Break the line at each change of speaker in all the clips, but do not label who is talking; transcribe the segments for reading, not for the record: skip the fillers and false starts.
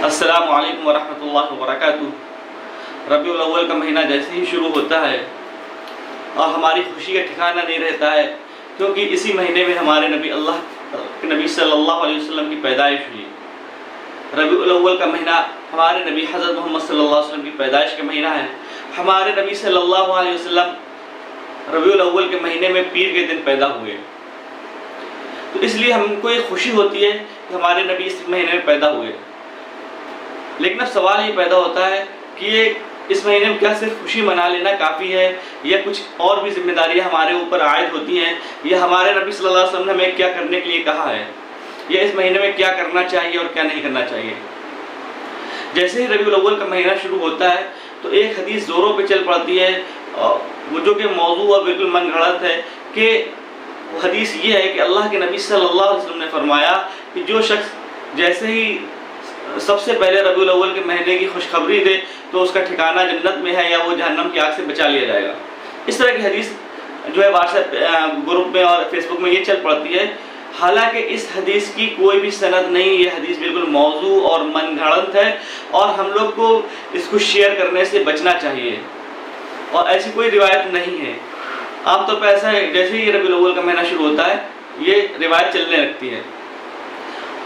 السلام علیکم ورحمۃ اللہ وبرکاتہ۔ ربیع الاول کا مہینہ جیسے ہی شروع ہوتا ہے اور ہماری خوشی کا ٹھکانہ نہیں رہتا ہے، کیونکہ اسی مہینے میں ہمارے نبی صلی اللہ علیہ وسلم کی پیدائش ہوئی۔ ربیع الاول کا مہینہ ہمارے نبی حضرت محمد صلی اللہ علیہ وسلم کی پیدائش کا مہینہ ہے۔ ہمارے نبی صلی اللہ علیہ وسلم ربیع الاول کے مہینے میں پیر کے دن پیدا ہوئے، تو اس لیے ہم کو یہ خوشی ہوتی ہے کہ ہمارے نبی اس مہینے میں پیدا ہوئے۔ لیکن اب سوال یہ پیدا ہوتا ہے کہ یہ اس مہینے میں کیا صرف خوشی منا لینا کافی ہے یا کچھ اور بھی ذمہ داریاں ہمارے اوپر عائد ہوتی ہیں، یا ہمارے نبی صلی اللہ علیہ وسلم نے ہمیں کیا کرنے کے لیے کہا ہے، یا اس مہینے میں کیا کرنا چاہیے اور کیا نہیں کرنا چاہیے۔ جیسے ہی ربیع الاول کا مہینہ شروع ہوتا ہے تو ایک حدیث زوروں پہ چل پڑتی ہے، وہ جو کہ موضوع اور بالکل من گھڑت ہے، کہ حدیث یہ ہے کہ اللہ کے نبی صلی اللہ علیہ وسلم نے فرمایا کہ جو شخص جیسے ہی سب سے پہلے ربیع الاول کے مہینے کی خوشخبری دے تو اس کا ٹھکانہ جنت میں ہے یا وہ جہنم کی آگ سے بچا لیا جائے گا۔ اس طرح کی حدیث جو ہے واٹس ایپ گروپ میں اور فیس بک میں یہ چل پڑتی ہے، حالانکہ اس حدیث کی کوئی بھی سند نہیں، یہ حدیث بالکل موضوع اور من گھڑت ہے، اور ہم لوگ کو اس کو شیئر کرنے سے بچنا چاہیے، اور ایسی کوئی روایت نہیں ہے۔ عام طور پہ ایسا ہے جیسے ہی ربیع الاول کا مہینہ شروع ہوتا ہے یہ روایت چلنے لگتی ہے،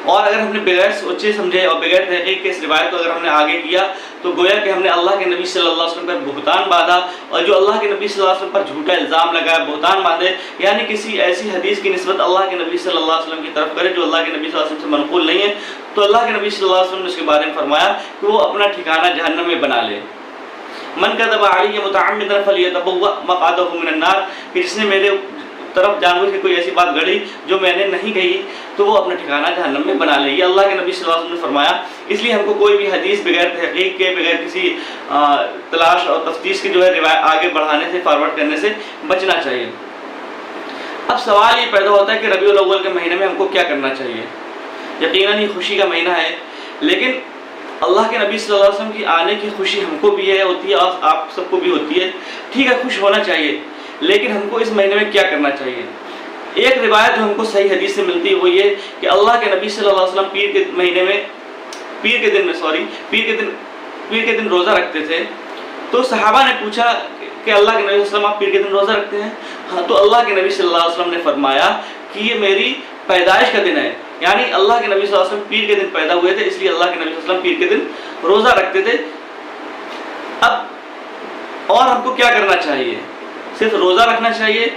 اور اگر ہم نے بغیر سوچے سمجھے اور بغیر تحقیق کے اس روایت کو اگر ہم نے آگے کیا تو گویا کہ ہم نے اللہ کے نبی صلی اللہ علیہ وسلم پر بہتان باندھا، اور جو اللہ کے نبی صلی اللہ علیہ وسلم پر جھوٹا الزام لگایا، بہتان باندھے، یعنی کسی ایسی حدیث کی نسبت اللہ کے نبی صلی اللہ علیہ وسلم کی طرف کرے جو اللہ کے نبی صلی اللہ علیہ وسلم سے منقول نہیں ہے، تو اللہ کے نبی صلی اللہ علیہ وسلم نے اس کے بارے میں فرمایا کہ وہ اپنا ٹھکانہ جہنم میں بنا لے۔ من کذب علی متعمدا فلیتبوأ مقعدہ من النار، کہ جس نے میرے طرف جان بوجھ کے کوئی ایسی بات گڑی جو میں نے نہیں کہی تو وہ اپنا ٹھکانہ جہنم میں بنا لے، یہ اللہ کے نبی صلی اللہ علیہ وسلم نے فرمایا۔ اس لیے ہم کو کوئی بھی حدیث بغیر تحقیق کے، بغیر کسی تلاش اور تفتیش کے جو ہے روایت آگے بڑھانے سے، فارورڈ کرنے سے بچنا چاہیے۔ اب سوال یہ پیدا ہوتا ہے کہ ربیع الاول کے مہینے میں ہم کو کیا کرنا چاہیے۔ یقیناً یہ خوشی کا مہینہ ہے، لیکن اللہ کے نبی صلی اللہ علیہ وسلم کی آنے کی خوشی ہم کو بھی ہے، ہوتی ہے، اور آپ سب کو بھی ہوتی ہے، ٹھیک ہے، خوش ہونا چاہیے، لیکن ہم کو اس مہینے میں کیا کرنا چاہیے۔ ایک روایت جو ہم کو صحیح حدیث سے ملتی ہے وہ یہ کہ اللہ کے نبی صلی اللہ علیہ وسلم پیر کے دن روزہ رکھتے تھے، تو صحابہ نے پوچھا کہ اللہ کے نبی صلی اللہ علیہ وسلم آپ پیر کے دن روزہ رکھتے ہیں؟ ہاں، تو اللہ کے نبی صلی اللہ علیہ وسلم نے فرمایا کہ یہ میری پیدائش کا دن ہے، یعنی اللہ کے نبی صلی اللہ علیہ وسلم پیر کے دن پیدا ہوئے تھے، اس لیے اللہ کے نبی صلی اللہ علیہ وسلم پیر کے دن روزہ رکھتے تھے۔ اب اور ہم کو کیا کرنا چاہیے؟ صرف روزہ رکھنا چاہیے؟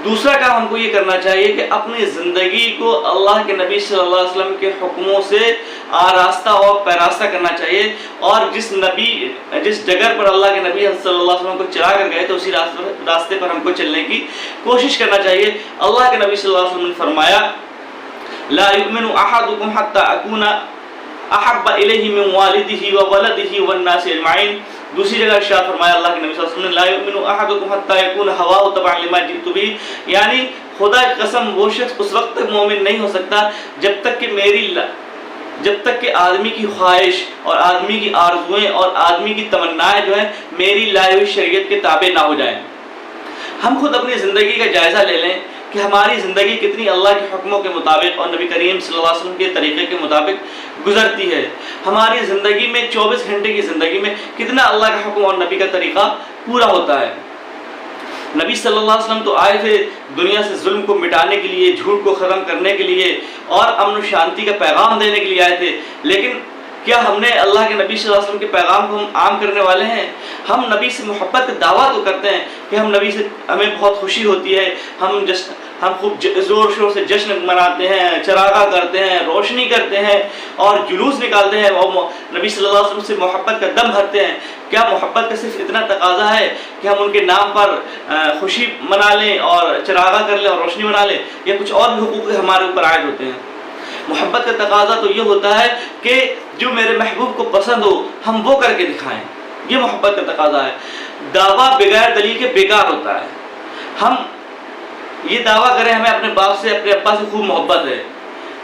دوسرا کام ہم کو یہ کرنا چاہیے کہ اپنی زندگی کو اللہ کے نبی صلی اللہ علیہ وسلم کے حکموں سے آراستہ اور پیراستہ کرنا چاہیے، اور جس جگہ پر اللہ کے نبی صلی اللہ علیہ وسلم کو چلا کر گئے تو اسی راستے پر ہم کو چلنے کی کوشش کرنا چاہیے۔ اللہ کے نبی صلی اللہ علیہ وسلم نے فرمایا لا یؤمن احدکم حتی اکون احب الیہ من والدہ وولدہ والناس اجمعین۔ دوسری جگہ ارشاد فرمایا اللہ کے نبی صلی اللہ علیہ وسلم نے لا یؤمن احدکم حتی یکون ہواہ تبعا لما جئت بہ، یعنی خدا کی قسم وہ شخص اس وقت تک مومن نہیں ہو سکتا جب تک کہ آدمی کی خواہش اور آدمی کی آرزوئیں اور آدمی کی تمنائیں جو ہیں میری لائی ہوئی شریعت کے تابع نہ ہو جائیں۔ ہم خود اپنی زندگی کا جائزہ لے لیں کہ ہماری زندگی کتنی اللہ کے حکموں کے مطابق اور نبی کریم صلی اللہ علیہ وسلم کے طریقے کے مطابق گزرتی ہے۔ ہماری زندگی میں 24 گھنٹے کی زندگی میں کتنا اللہ کا حکم اور نبی کا طریقہ پورا ہوتا ہے۔ نبی صلی اللہ علیہ وسلم تو آئے تھے دنیا سے ظلم کو مٹانے کے لیے، جھوٹ کو ختم کرنے کے لیے اور امن و شانتی کا پیغام دینے کے لیے آئے تھے، لیکن کیا ہم نے اللہ کے نبی صلی اللہ علیہ وسلم کے پیغام کو ہم عام کرنے والے ہیں؟ ہم نبی سے محبت کا دعویٰ تو کرتے ہیں کہ ہم نبی سے ہمیں بہت خوشی ہوتی ہے، ہم خوب زور شور سے جشن مناتے ہیں، چراغاں کرتے ہیں، روشنی کرتے ہیں اور جلوس نکالتے ہیں اور نبی صلی اللہ علیہ وسلم سے محبت کا دم بھرتے ہیں۔ کیا محبت کا صرف اتنا تقاضا ہے کہ ہم ان کے نام پر خوشی منا لیں اور چراغاں کر لیں اور روشنی منا لیں، یا کچھ اور بھی حقوق ہمارے اوپر عائد ہوتے ہیں؟ محبت کا تقاضا تو یہ ہوتا ہے کہ جو میرے محبوب کو پسند ہو ہم وہ کر کے دکھائیں، یہ محبت کا تقاضا ہے۔ دعویٰ بغیر دلیل کے بیکار ہوتا ہے۔ ہم یہ دعویٰ کریں ہمیں اپنے باپ سے، اپنے ابا سے خوب محبت ہے،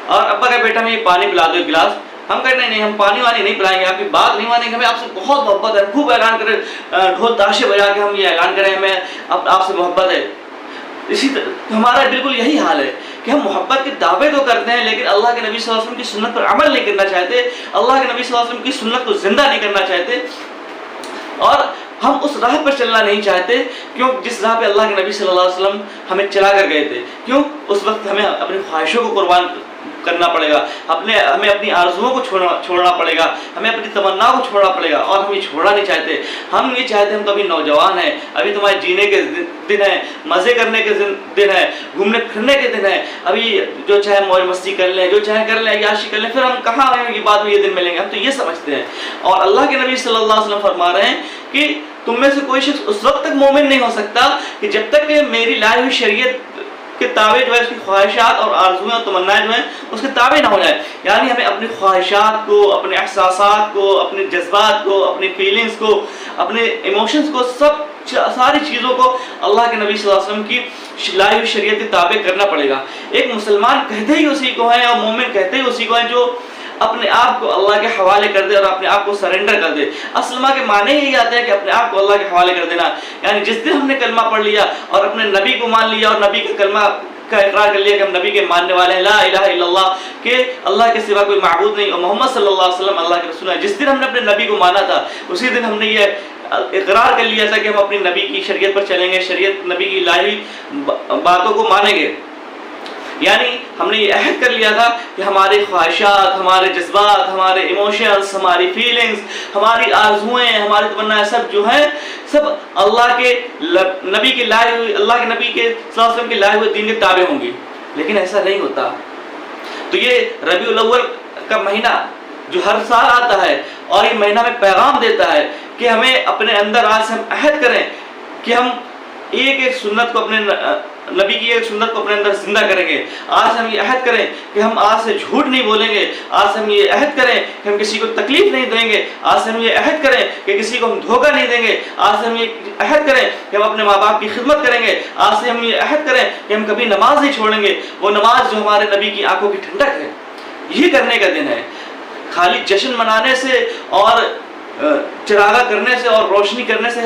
اور ابا کا بیٹا ہمیں یہ پانی پلا دو ایک گلاس، ہم کہتے ہیں نہیں ہم پانی وانی نہیں پلائیں گے، آپ کی بات نہیں مانیں گے، ہمیں آپ سے بہت محبت ہے، خوب اعلان کریں، ڈھول تاشے بجا کے ہم یہ اعلان کریں ہمیں آپ سے محبت ہے۔ اسی طرح ہمارا بالکل یہی حال ہے کہ ہم محبت کے دعوے تو کرتے ہیں لیکن اللہ کے نبی صلی اللہ علیہ وسلم کی سنت پر عمل نہیں کرنا چاہتے، اللہ کے نبی صلی اللہ علیہ وسلم کی سنت کو زندہ نہیں کرنا چاہتے، اور ہم اس راہ پر چلنا نہیں چاہتے کیوں جس راہ پہ اللہ کے نبی صلی اللہ علیہ وسلم ہمیں چلا کر گئے تھے۔ کیوں؟ اس وقت ہمیں اپنی خواہشوں کو قربان کرنا پڑے گا، ہمیں اپنی آرزوؤں کو چھوڑنا پڑے گا، ہمیں اپنی تمناؤں کو چھوڑنا پڑے گا، اور ہم یہ چھوڑنا نہیں چاہتے۔ ہم یہ چاہتے ہیں ہم تو ابھی نوجوان ہیں، ابھی تمہارے جینے کے دن ہیں، مزے کرنے کے دن ہیں، گھومنے پھرنے کے دن ہیں، ابھی جو چاہے موج مستی کر لیں، جو چاہے کر لیں، عیاشی کر لیں، پھر ہم کہاں آئیں گے بعد میں یہ دن ملیں گے، ہم تو یہ سمجھتے ہیں۔ اور اللہ کے نبی صلی اللہ علیہ وسلم فرما رہے ہیں کہ تم میں سے کوئی شخص اس وقت تک مومن نہیں ہو سکتا کہ جب تک کہ میری لائی ہوئی شریعت کے تابع جو ہے اس کی خواہشات اور آرزویں اور تمنائیں جو ہیں اس کے تابع نہ ہو جائے۔ یعنی ہمیں اپنی خواہشات کو، اپنے احساسات کو، اپنے جذبات کو، اپنی فیلنگز کو، اپنے ایموشنز کو، ساری چیزوں کو اللہ کے نبی صلی اللہ علیہ وسلم کی لائی ہوئی شریعت کے تابع کرنا پڑے گا۔ ایک مسلمان کہتے ہی اسی کو ہیں اور مومن کہتے ہی اسی کو ہیں جو اپنے آپ کو اللہ کے حوالے کر دے اور اپنے آپ کو سرنڈر کر دے۔ اسلمہ کے معنی یہی آتے ہیں کہ اپنے آپ کو اللہ کے حوالے کر دینا، یعنی جس دن ہم نے کلمہ پڑھ لیا اور اپنے نبی کو مان لیا اور نبی کا کلمہ کا اقرار کر لیا کہ ہم نبی کے ماننے والے ہیں، لا الہ الا اللہ، کہ اللہ کے سوا کوئی معبود نہیں اور محمد صلی اللہ علیہ وسلم اللہ کے رسول ہیں، جس دن ہم نے اپنے نبی کو مانا تھا اسی دن ہم نے یہ اقرار کر لیا تھا کہ ہم اپنی نبی کی شریعت پر چلیں گے، شریعت نبی کی لائی باتوں کو مانیں گے۔ یعنی ہم نے یہ عہد کر لیا تھا کہ ہماری خواہشات، ہمارے جذبات، ہمارے ایموشنز، ہماری فیلنگز، ہماری آرزویں، ہماری تمنائیں سب جو ہیں سب اللہ کے نبی کے لائے ہوئے، اللہ کے نبی کے صلی اللہ علیہ وسلم کے لائے ہوئے دین کے تابع ہوں گی، لیکن ایسا نہیں ہوتا۔ تو یہ ربیع الاول کا مہینہ جو ہر سال آتا ہے اور یہ مہینہ میں پیغام دیتا ہے کہ ہمیں اپنے اندر آج سے ہم عہد کریں کہ ہم ایک سنت کو اپنے نبی کی ایک سنت کو اپنے اندر زندہ کریں گے۔ آج ہم یہ عہد کریں کہ ہم آج سے جھوٹ نہیں بولیں گے، آج سے ہم یہ عہد کریں کہ ہم کسی کو تکلیف نہیں دیں گے، آج سے ہم یہ عہد کریں کہ کسی کو ہم دھوکہ نہیں دیں گے، آج سے ہم یہ عہد کریں کہ ہم اپنے ماں باپ کی خدمت کریں گے، آج سے ہم یہ عہد کریں کہ ہم کبھی نماز نہیں چھوڑیں گے، وہ نماز جو ہمارے نبی کی آنکھوں کی ٹھنڈک ہے۔ یہ کرنے کا دن ہے، خالی جشن منانے سے اور چراغاں کرنے سے اور روشنی کرنے سے